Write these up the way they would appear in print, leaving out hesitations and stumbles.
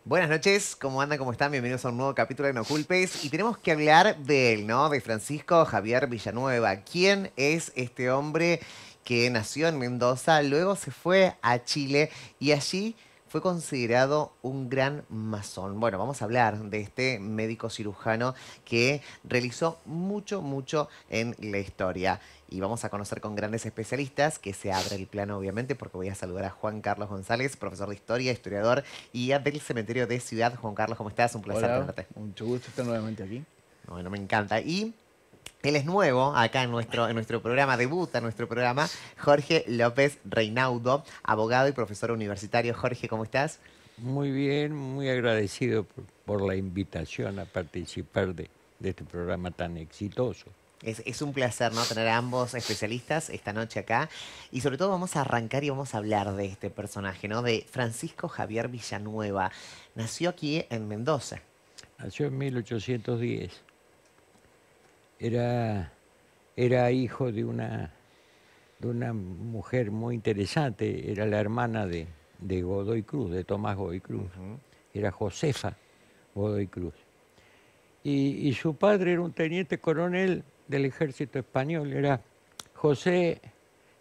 Buenas noches, ¿cómo andan? ¿Cómo están? Bienvenidos a un nuevo capítulo de No Culpes. Y tenemos que hablar de él, ¿no? De Francisco Javier Villanueva. ¿Quién es este hombre que nació en Mendoza, luego se fue a Chile y allí fue considerado un gran masón? Bueno, vamos a hablar de este médico cirujano que realizó mucho en la historia. Y vamos a conocer con grandes especialistas, que se abre el plano obviamente, porque voy a saludar a Juan Carlos González, profesor de historia, historiador y del cementerio de Ciudad. Juan Carlos, ¿cómo estás? Un placer Hola, tenerte. mucho gusto estar nuevamente aquí. Bueno, me encanta. Y él es nuevo acá en nuestro programa, debuta en nuestro programa, Jorge López Reinaudo, abogado y profesor universitario. Jorge, ¿cómo estás? Muy bien, muy agradecido por la invitación a participar de este programa tan exitoso. Es un placer, ¿no? Tener a ambos especialistas esta noche acá. Y sobre todo vamos a arrancar y vamos a hablar de este personaje, ¿no? De Francisco Javier Villanueva. Nació aquí en Mendoza. Nació en 1810. Era, era hijo de una mujer muy interesante. Era la hermana de Godoy Cruz, de Tomás Godoy Cruz. Ujú. Era Josefa Godoy Cruz. Y su padre era un teniente coronel del ejército español. Era José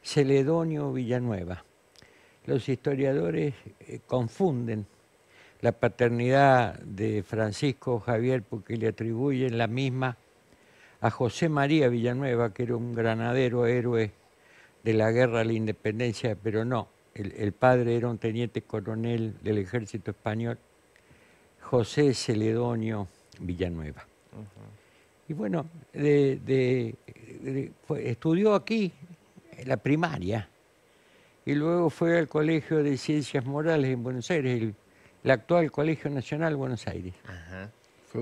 Celedonio Villanueva. Los historiadores confunden la paternidad de Francisco Javier porque le atribuyen la misma a José María Villanueva, que era un granadero héroe de la guerra a la independencia, pero no, el padre era un teniente coronel del ejército español, José Celedonio Villanueva. Y bueno, estudió aquí la primaria y luego fue al Colegio de Ciencias Morales en Buenos Aires, el actual Colegio Nacional Buenos Aires. Ajá. Fue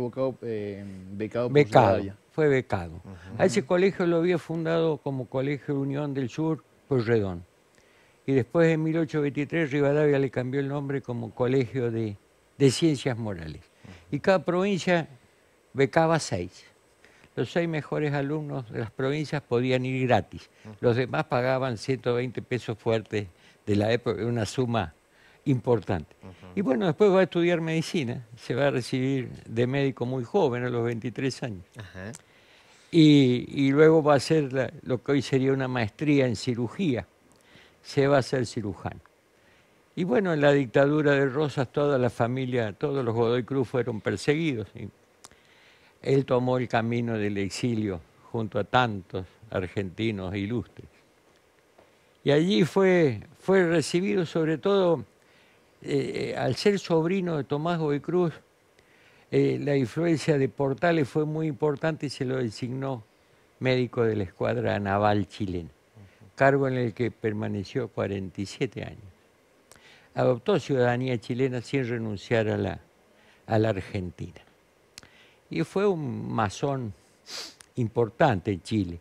becado por Becado, Rivadavia. fue becado. A ese Ujú. colegio lo había fundado como Colegio Unión del Sur Pueyrredón. Y después en 1823 Rivadavia le cambió el nombre como Colegio de Ciencias Morales. Y cada provincia becaba 6. Los 6 mejores alumnos de las provincias podían ir gratis. Los demás pagaban 120 pesos fuertes de la época, una suma importante. Y bueno, después va a estudiar medicina, se va a recibir de médico muy joven, a los 23 años. Ajá. Y luego va a hacer lo que hoy sería una maestría en cirugía, se va a hacer cirujano. Y bueno, en la dictadura de Rosas toda la familia, todos los Godoy Cruz fueron perseguidos. Y él tomó el camino del exilio junto a tantos argentinos ilustres. Y allí fue recibido sobre todo, al ser sobrino de Tomás Godoy Cruz, la influencia de Portales fue muy importante y se lo designó médico de la Escuadra Naval Chilena, cargo en el que permaneció 47 años. Adoptó ciudadanía chilena sin renunciar a la Argentina. Y fue un masón importante en Chile.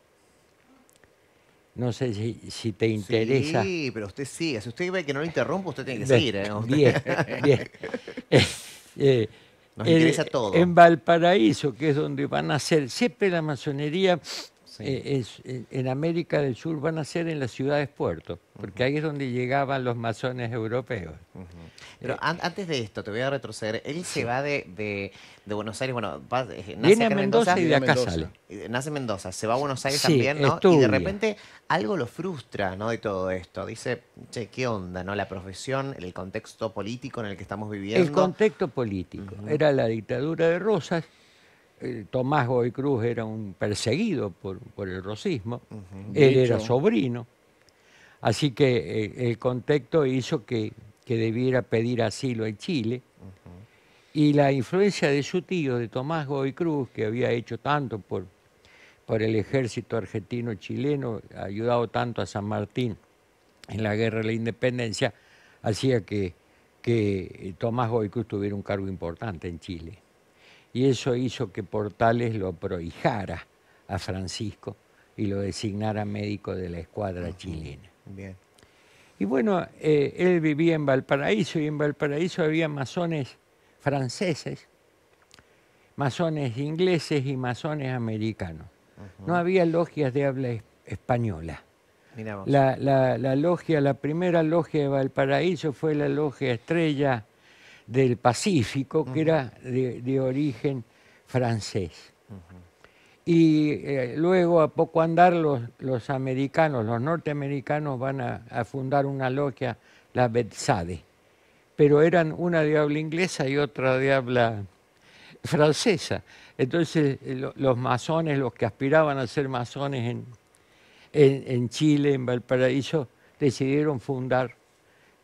No sé si te interesa. Sí, pero usted sigue. Si usted ve que no lo interrumpo, usted tiene que Bien, seguir, ¿eh? bien, bien. Eh, Nos interesa en todo. Valparaíso, que es donde van a ser, siempre la masonería Sí. en América del Sur van a ser en las ciudades puertos, porque ahí es donde llegaban los masones europeos. Ujú. Pero Eh, antes de esto, te voy a retroceder. Él se sí. va de Buenos Aires, bueno, nace Viene a acá en Mendoza Mendoza, y de Viene a acá Mendoza. sale. nace en Mendoza, se va a Buenos Aires Sí, también, ¿no? Y de estudia. repente algo lo frustra, ¿no? De todo esto. Dice, che, ¿qué onda, no? La profesión, el contexto político en el que estamos El viviendo. contexto político. Ujú, Era la dictadura de Rosas. Tomás Godoy Cruz era un perseguido por el rosismo. De Él era hecho, sobrino. Así que el contexto hizo que debiera pedir asilo en Chile. ujú. Y la influencia de su tío, de Tomás Godoy Cruz, que había hecho tanto por el ejército argentino-chileno, ayudado tanto a San Martín en la guerra de la independencia, hacía que Tomás Godoy Cruz tuviera un cargo importante en Chile. Y eso hizo que Portales lo prohijara a Francisco y lo designara médico de la escuadra chilena. Bien. Y bueno, él vivía en Valparaíso y en Valparaíso había masones franceses, masones ingleses y masones americanos. No Ujú. había logias de habla española. Mira vos. La primera logia de Valparaíso fue la logia Estrella del Pacífico, que era de origen francés. Y luego, a poco andar, los americanos, los norteamericanos van a fundar una logia, la Betzade, pero eran una de habla inglesa y otra de habla francesa. Entonces, los masones, los que aspiraban a ser masones en Chile, en Valparaíso, decidieron fundar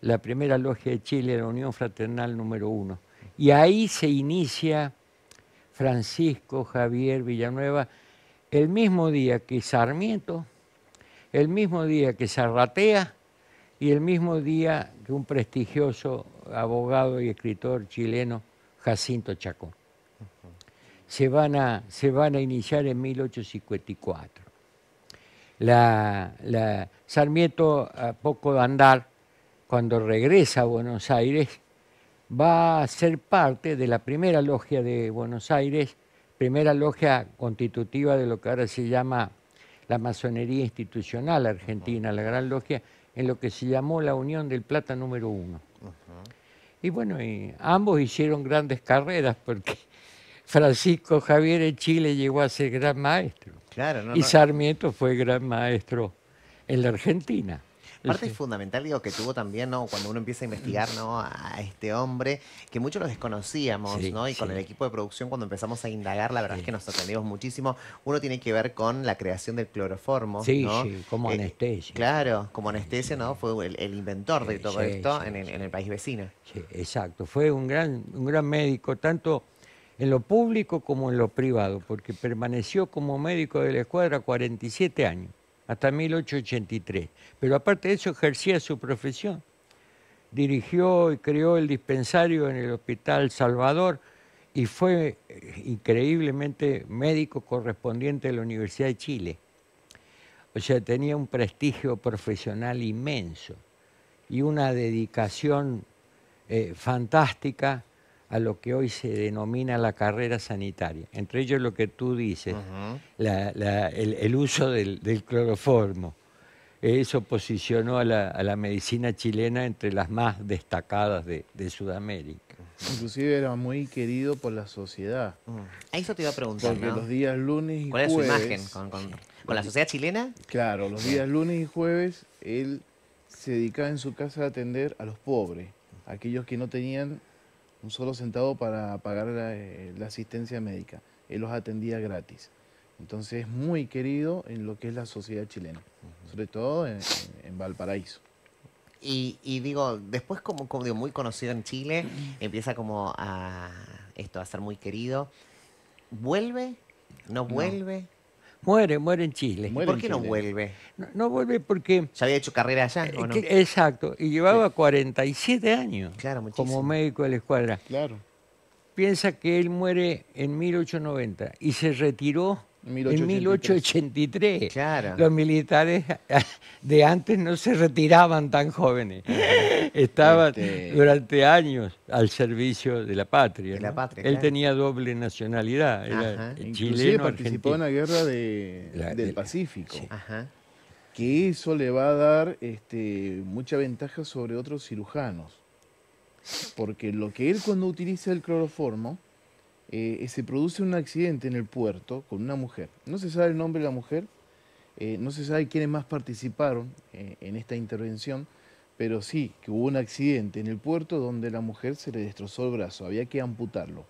la primera logia de Chile, la Unión Fraternal número 1. Y ahí se inicia Francisco Javier Villanueva, el mismo día que Sarmiento, el mismo día que Zarratea y el mismo día que un prestigioso abogado y escritor chileno, Jacinto Chacón. Se van a iniciar en 1854. Sarmiento, a poco de andar, cuando regresa a Buenos Aires, va a ser parte de la primera logia de Buenos Aires, primera logia constitutiva de lo que ahora se llama la masonería institucional argentina, la Gran Logia, en lo que se llamó la Unión del Plata número 1. Y bueno, y ambos hicieron grandes carreras, porque Francisco Javier en Chile llegó a ser gran maestro. Claro, Y Sarmiento fue gran maestro en la Argentina. Parte fundamental, digo, que tuvo también, ¿no? Cuando uno empieza a investigar, ¿no? A este hombre, que muchos lo desconocíamos, Sí, ¿no? Y con sí. el equipo de producción, cuando empezamos a indagar, la verdad es que nos sorprendimos muchísimo. Uno tiene que ver con la creación del cloroformo, Sí, ¿no? sí, como anestesia. Claro, como anestesia, ¿no? Fue el inventor de todo Sí, esto sí, en el país vecino. Sí, exacto. Fue un gran médico, tanto en lo público como en lo privado, porque permaneció como médico de la escuadra 47 años, hasta 1883. Pero aparte de eso, ejercía su profesión. Dirigió y creó el dispensario en el Hospital Salvador y fue increíblemente médico correspondiente de la Universidad de Chile. O sea, tenía un prestigio profesional inmenso y una dedicación fantástica a lo que hoy se denomina la carrera sanitaria. Entre ellos lo que tú dices, el uso del cloroformo. Eso posicionó a la medicina chilena entre las más destacadas de Sudamérica. Inclusive era muy querido por la sociedad. A eso te iba a preguntar, Porque ¿no? los días lunes y ¿Cuál es su jueves... imagen con la sociedad chilena? Claro, los días lunes y jueves él se dedicaba en su casa a atender a los pobres, a aquellos que no tenían un solo centavo para pagar la asistencia médica. Él los atendía gratis. Entonces es muy querido en lo que es la sociedad chilena, sobre todo en Valparaíso. Y digo, después como digo, muy conocido en Chile, empieza como a ser muy querido. ¿Vuelve? ¿No vuelve? Muere en Chile. Muere ¿Por en qué no Chile. vuelve? No vuelve porque... ¿Ya había hecho carrera allá o no? Exacto, y llevaba 47 años Claro, como muchísimo. médico de la escuadra. Claro, Piensa que él muere en 1890 y se retiró en 1883. Claro. Los militares de antes no se retiraban tan jóvenes. Estaban durante años al servicio de la patria. De la ¿no? patria, Él claro. tenía doble nacionalidad, era Ajá. inclusive chileno, participó en argentino. la guerra del Pacífico, sí. Ajá. que eso le va a dar mucha ventaja sobre otros cirujanos, porque lo que él cuando utiliza el cloroformo, se produce un accidente en el puerto con una mujer. No se sabe el nombre de la mujer, no se sabe quiénes más participaron en esta intervención, pero sí que hubo un accidente en el puerto donde la mujer se le destrozó el brazo, había que amputarlo.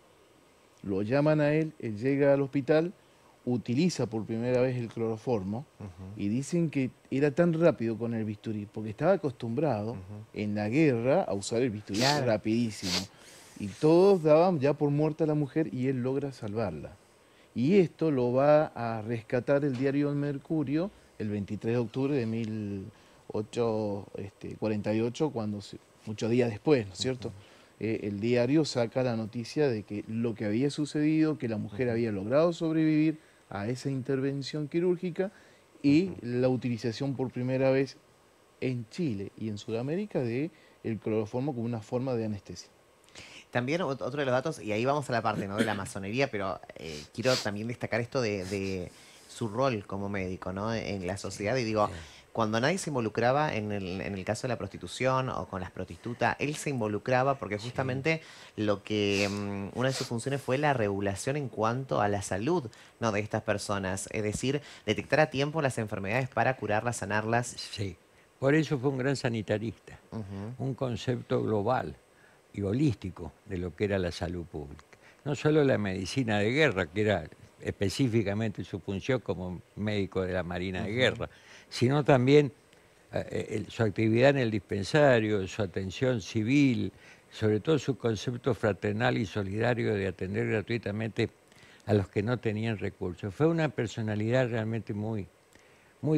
Lo llaman a él llega al hospital, utiliza por primera vez el cloroformo y dicen que era tan rápido con el bisturí, porque estaba acostumbrado en la guerra a usar el bisturí rapidísimo. Y todos daban ya por muerta a la mujer y él logra salvarla. Y esto lo va a rescatar el diario El Mercurio el 23 de octubre de 1848, muchos días después, ¿no es cierto? El diario saca la noticia de que lo que había sucedido, que la mujer había logrado sobrevivir a esa intervención quirúrgica y la utilización por primera vez en Chile y en Sudamérica de el cloroformo como una forma de anestesia. También otro de los datos, y ahí vamos a la parte, ¿no? De la masonería, pero quiero también destacar esto de su rol como médico, ¿no? En la sociedad. Y digo, cuando nadie se involucraba en el caso de la prostitución o con las prostitutas, él se involucraba porque justamente lo que una de sus funciones fue la regulación en cuanto a la salud, ¿no?, de estas personas. Es decir, detectar a tiempo las enfermedades para curarlas, sanarlas. Sí, por eso fue un gran sanitarista, un concepto global y holístico de lo que era la salud pública. No solo la medicina de guerra, que era específicamente su función como médico de la Marina de Guerra, sino también su actividad en el dispensario, su atención civil, sobre todo su concepto fraternal y solidario de atender gratuitamente a los que no tenían recursos. Fue una personalidad realmente muy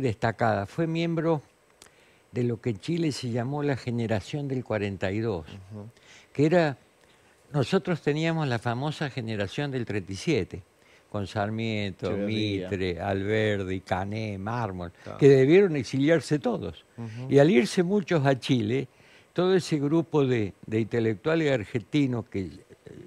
destacada. Fue miembro de lo que en Chile se llamó la generación del 42, que era, nosotros teníamos la famosa generación del 37, con Sarmiento, Echeverría. Mitre, Alberdi, Cané, Mármol, Claro. que debieron exiliarse todos. Y al irse muchos a Chile, todo ese grupo de intelectuales argentinos que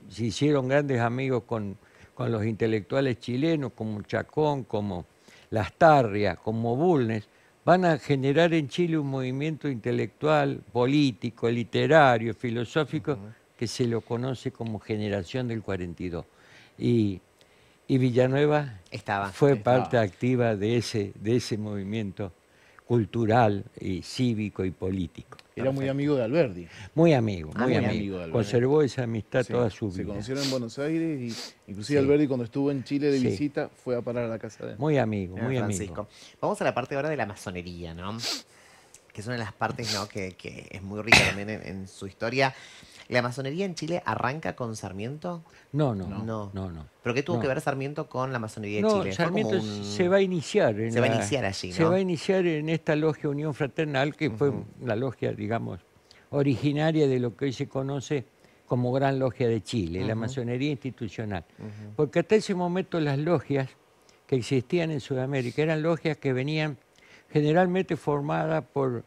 se hicieron grandes amigos con los intelectuales chilenos, como Chacón, como Lastarria, como Bulnes, van a generar en Chile un movimiento intelectual, político, literario, filosófico, que se lo conoce como Generación del 42. Y Villanueva fue parte activa de ese movimiento cultural y cívico y político. Era muy amigo de Alberdi. Muy amigo, muy muy amigo. amigo de Alberdi. Conservó esa amistad Sí, toda su se vida. conocieron en Buenos Aires y inclusive Sí. Alberdi cuando estuvo en Chile de Sí. visita fue a parar a la casa de él. Muy amigo, muy Francisco. amigo. Vamos a la parte ahora de la masonería, ¿no? Que es una de las partes, ¿no?, que es muy rica también en su historia. ¿La masonería en Chile arranca con Sarmiento? No. ¿Pero qué tuvo No. que ver Sarmiento con la masonería de No, Chile? Fue como Sarmiento se va a iniciar. Se va a iniciar allí, ¿no? Se va a iniciar en esta logia Unión Fraternal, que fue la logia, digamos, originaria de lo que hoy se conoce como Gran Logia de Chile, la masonería institucional. Porque hasta ese momento las logias que existían en Sudamérica eran logias que venían generalmente formadas por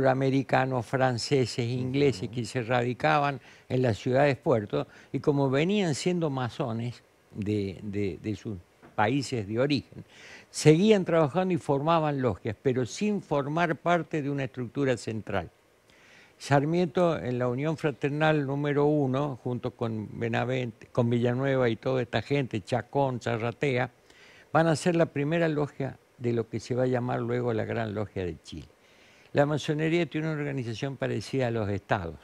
americanos, franceses, ingleses, que se radicaban en las ciudades puertos, y como venían siendo masones de sus países de origen, seguían trabajando y formaban logias, pero sin formar parte de una estructura central. Sarmiento en la Unión Fraternal número 1, junto con Benavente, con Villanueva y toda esta gente, Chacón, Zarratea, van a ser la primera logia de lo que se va a llamar luego la Gran Logia de Chile. La masonería tiene una organización parecida a los estados,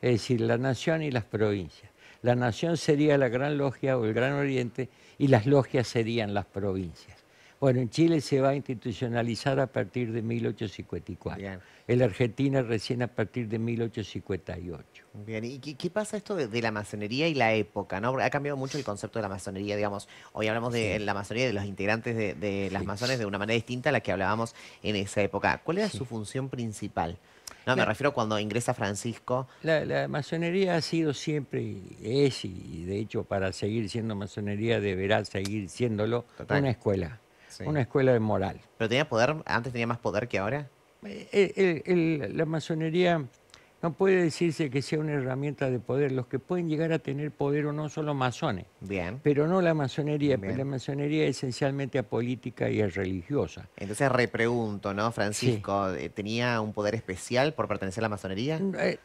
es decir, la nación y las provincias. La nación sería la Gran Logia o el Gran Oriente y las logias serían las provincias. Bueno, en Chile se va a institucionalizar a partir de 1854. Bien. En la Argentina recién a partir de 1858. Bien, ¿y qué pasa esto de la masonería y la época, ¿no? Porque ha cambiado mucho el concepto de la masonería, digamos. Hoy hablamos de la masonería, de los integrantes de las masones de una manera distinta a la que hablábamos en esa época. ¿Cuál era su función principal? No, me refiero cuando ingresa Francisco. La masonería ha sido siempre, es y de hecho para seguir siendo masonería deberá seguir siéndolo, Total. una escuela, Sí. una escuela de moral. ¿Pero tenía poder? ¿Antes tenía más poder que ahora? La masonería no puede decirse que sea una herramienta de poder. Los que pueden llegar a tener poder o no son los masones, Bien. pero no la masonería. Bien. La masonería es esencialmente apolítica y es religiosa. Entonces repregunto, ¿no, Francisco? ¿Tenía un poder especial por pertenecer a la masonería?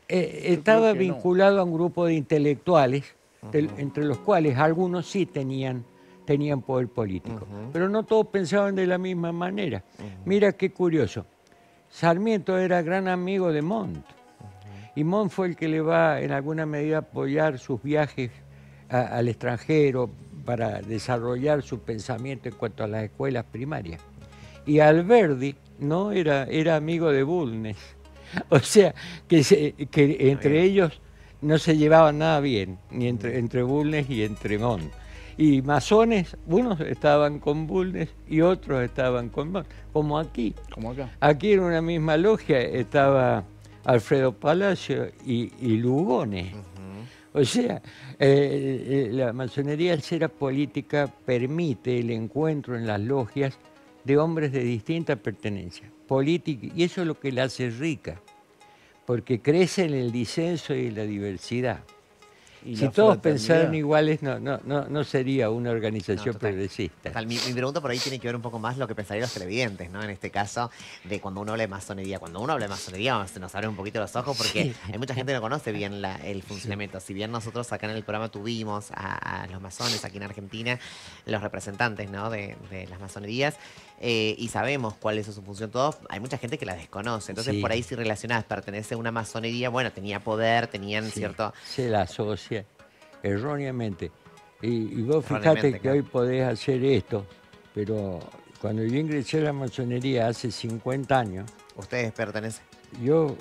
Estaba creo que no. vinculado a un grupo de intelectuales, entre los cuales algunos sí tenían poder político, pero no todos pensaban de la misma manera. Mira qué curioso. Sarmiento era gran amigo de Montt, y Montt fue el que le va en alguna medida a apoyar sus viajes al extranjero para desarrollar su pensamiento en cuanto a las escuelas primarias. Y Alberdi no era amigo de Bulnes, o sea que entre ellos no se llevaban nada bien, ni entre Bulnes y entre Montt. Y masones, unos estaban con Bulnes y otros estaban con Montt, como aquí. Como acá. Aquí en una misma logia estaba Alfredo Palacio y Lugones. O sea, la masonería al ser apolítica permite el encuentro en las logias de hombres de distinta pertenencia política, y eso es lo que la hace rica, porque crece en el disenso y en la diversidad. y Si la todos fraternidad. pensaran iguales, no sería una No, organización total. progresista. Total, mi pregunta por ahí tiene que ver un poco más lo que pensarían los televidentes, ¿no? En este caso, de cuando uno habla de masonería. Cuando uno habla de masonería, se nos abren un poquito los ojos porque Sí. hay mucha gente que no conoce bien el funcionamiento. Si bien nosotros acá en el programa tuvimos a los masones aquí en Argentina, los representantes, ¿no? de las masonerías, y sabemos cuál es su función, todos, hay mucha gente que la desconoce. Entonces, Sí. por ahí si relacionás pertenece a una masonería, bueno, tenía poder, tenían Sí, cierto... se la asocia erróneamente. Y vos fijate Erróneamente, que claro. hoy podés hacer esto, pero cuando yo ingresé a la masonería hace 50 años, Ustedes pertenecen. yo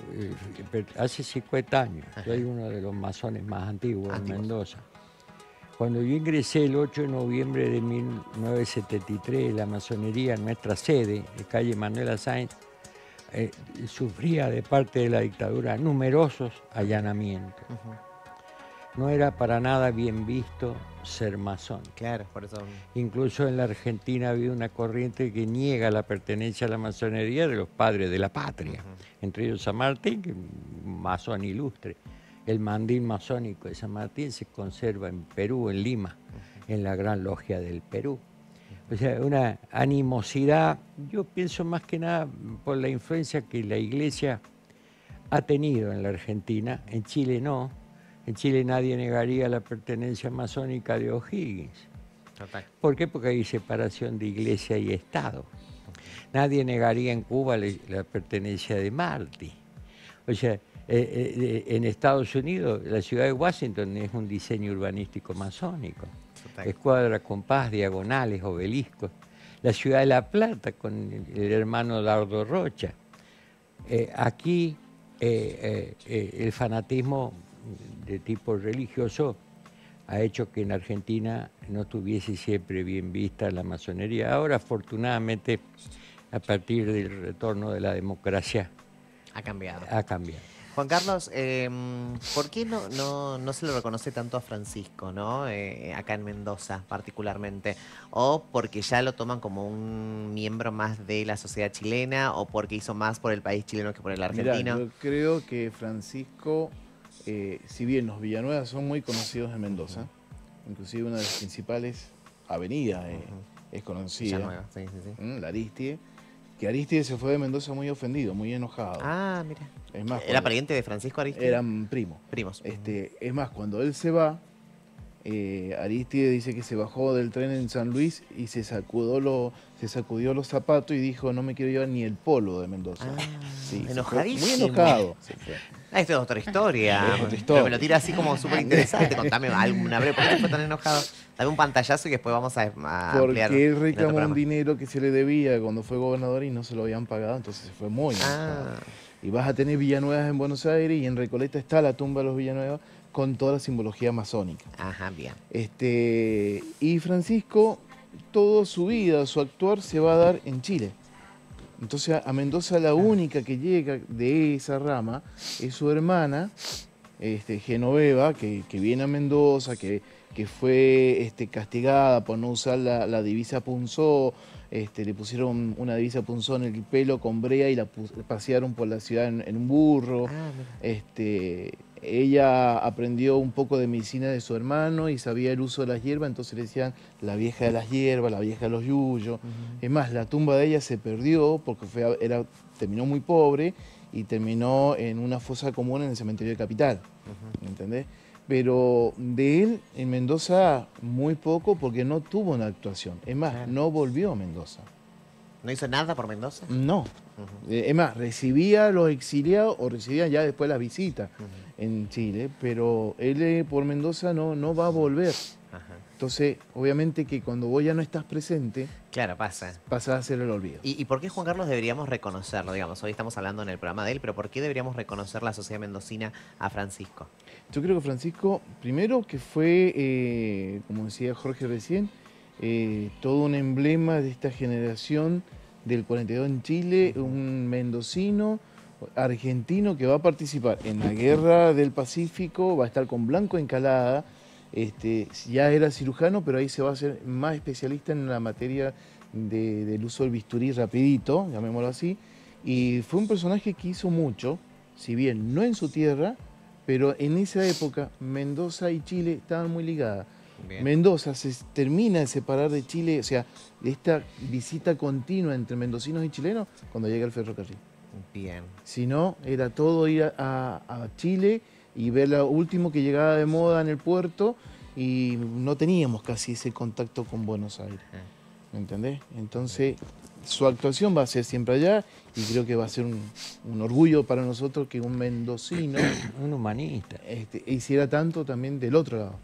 hace 50 años, Ajá. soy uno de los masones más antiguos en Antiguos. Mendoza. Cuando yo ingresé el 8 de noviembre de 1973, la masonería, en nuestra sede, de calle Manuela Sáenz, sufría de parte de la dictadura numerosos allanamientos. Ujú. No era para nada bien visto ser masón. Claro, por eso... Incluso en la Argentina había una corriente que niega la pertenencia a la masonería de los padres de la patria, entre ellos San Martín, que es un masón ilustre. El mandil masónico de San Martín se conserva en Perú, en Lima, en la Gran Logia del Perú. O sea, una animosidad, yo pienso más que nada por la influencia que la Iglesia ha tenido en la Argentina, en Chile no. En Chile nadie negaría la pertenencia masónica de O'Higgins. Total. ¿Por qué? Porque hay separación de Iglesia y Estado. Nadie negaría en Cuba la pertenencia de Martí. O sea, en Estados Unidos, la ciudad de Washington es un diseño urbanístico masónico. Total. Escuadra, compás, diagonales, obeliscos. La ciudad de La Plata con el hermano Dardo Rocha. Aquí el fanatismo de tipo religioso ha hecho que en Argentina no estuviese siempre bien vista la masonería. Ahora, afortunadamente, a partir del retorno de la democracia, Ha cambiado. ha cambiado. Juan Carlos, ¿por qué no se lo reconoce tanto a Francisco, ¿no? Acá en Mendoza particularmente? ¿O porque ya lo toman como un miembro más de la sociedad chilena? ¿O porque hizo más por el país chileno que por el Mirá, argentino? yo creo que Francisco, si bien los Villanueva son muy conocidos en Mendoza, inclusive una de las principales avenidas es conocida, Villanueva, sí, sí, sí. la Aristide, que Aristide se fue de Mendoza muy ofendido, muy enojado. Ah, mira. Es más, ¿Era cuando- pariente de Francisco Aristide? eran primos. Primos. Es más, cuando él se va, Aristide dice que se bajó del tren en San Luis y se sacudió los zapatos y dijo, no me quiero llevar ni el polo de Mendoza. Ah, Sí, se fue enojadísimo. muy enojado. se fue. Ah, esto es otra historia. Es otra Pero historia. me lo tira así como súper interesante. Contame alguna breve. ¿Por qué fue tan enojado? Dame un pantallazo y después vamos a ampliar. Porque él en otro reclamó un programa. dinero que se le debía cuando fue gobernador y no se lo habían pagado, entonces se fue muy enojado. Ah, Y vas a tener Villanuevas en Buenos Aires y en Recoleta está la tumba de los Villanuevas con toda la simbología masónica. ajá, bien. Y Francisco, toda su vida, su actuar se va a dar en Chile. Entonces a Mendoza la única que llega de esa rama es su hermana, Genoveva, que viene a Mendoza, que fue castigada por no usar la divisa punzó, le pusieron una divisa punzó en el pelo con brea y la pasearon por la ciudad en un burro. Ah, mira. Ella aprendió un poco de medicina de su hermano y sabía el uso de las hierbas, entonces le decían la vieja de las hierbas, la vieja de los yuyos. Es más, la tumba de ella se perdió porque terminó muy pobre y terminó en una fosa común en el cementerio de Capital, ¿entendés? Pero de él en Mendoza muy poco porque no tuvo una actuación. Es más, Claro. no volvió a Mendoza. ¿No hizo nada por Mendoza? No. Ujú, Es más, recibía a los exiliados o recibía ya después las visitas ujú, en Chile, pero él por Mendoza no va a volver. ajá. Entonces, obviamente que cuando vos ya no estás presente, Claro, pasa. pasás a ser el olvido. ¿Y por qué Juan Carlos deberíamos reconocerlo? Digamos, hoy estamos hablando en el programa de él, pero ¿por qué deberíamos reconocer la sociedad mendocina a Francisco? Yo creo que Francisco, primero que fue, como decía Jorge recién, todo un emblema de esta generación del 42 en Chile, un mendocino, argentino que va a participar en la Guerra del Pacífico, va a estar con Blanco Encalada, ya era cirujano, pero ahí se va a hacer más especialista en la materia del uso del bisturí rapidito, llamémoslo así, y fue un personaje que hizo mucho, si bien no en su tierra, Pero en esa época, Mendoza y Chile estaban muy ligadas. Bien. Mendoza se termina de separar de Chile, o sea, de esta visita continua entre mendocinos y chilenos cuando llega el ferrocarril. Bien. Si no, era todo ir a Chile y ver lo último que llegaba de moda en el puerto y no teníamos casi ese contacto con Buenos Aires. ¿Me entendés? Entonces, su actuación va a ser siempre allá y creo que va a ser un orgullo para nosotros que un mendocino Un humanista. hiciera tanto también del otro lado,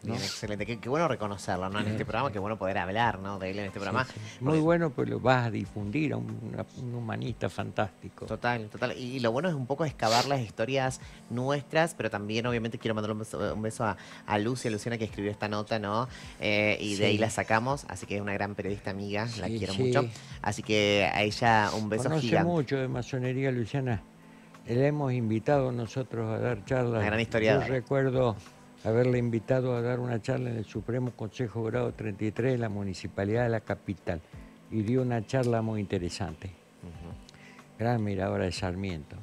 ¿no? Bien, excelente. Qué bueno reconocerlo, ¿no? En este programa, qué bueno poder hablar, ¿no? De él en este programa. Sí, sí. Muy bueno, pues lo vas a difundir a un humanista fantástico. Total, total. Y lo bueno es un poco excavar las historias nuestras, pero también obviamente quiero mandar un beso a Lucy, a Luciana que escribió esta nota, ¿no? Y de ahí Sí. la sacamos, así que es una gran periodista amiga, la Sí, quiero sí. mucho. Así que a ella un beso Conoce gigante. mucho de masonería, Luciana. Le hemos invitado nosotros a dar charlas. Una gran historiadora. Yo recuerdo haberle invitado a dar una charla en el Supremo Consejo Grado 33 de la Municipalidad de la Capital. Y dio una charla muy interesante. Gran miradora de Sarmiento.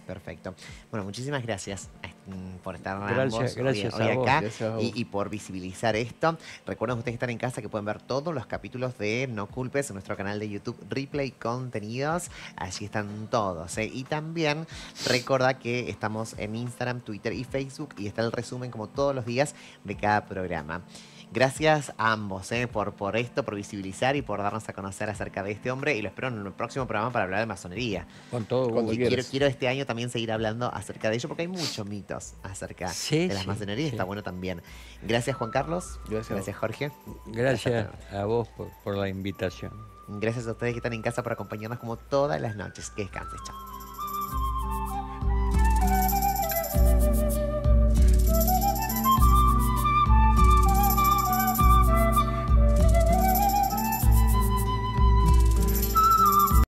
Perfecto. Bueno, muchísimas gracias por estar Gracias- ambos gracias hoy a vos. acá Gracias a vos. y por visibilizar esto. Recuerden ustedes que están en casa que pueden ver todos los capítulos de No Culpes en nuestro canal de YouTube Replay Contenidos. Allí están todos. Y también recuerda que estamos en Instagram, Twitter y Facebook y está el resumen como todos los días de cada programa. Gracias a ambos por esto, por visibilizar y por darnos a conocer acerca de este hombre. Y lo espero en el próximo programa para hablar de masonería. Con todo Cuando gusto. Y quieras. quiero este año también seguir hablando acerca de ello porque hay muchos mitos acerca Sí, de las sí, masonerías. sí. Está bueno también. Gracias, Juan Carlos. Gracias a vos. Jorge. Gracias a vos por la invitación. Gracias a ustedes que están en casa por acompañarnos como todas las noches. Que descanses. Chao.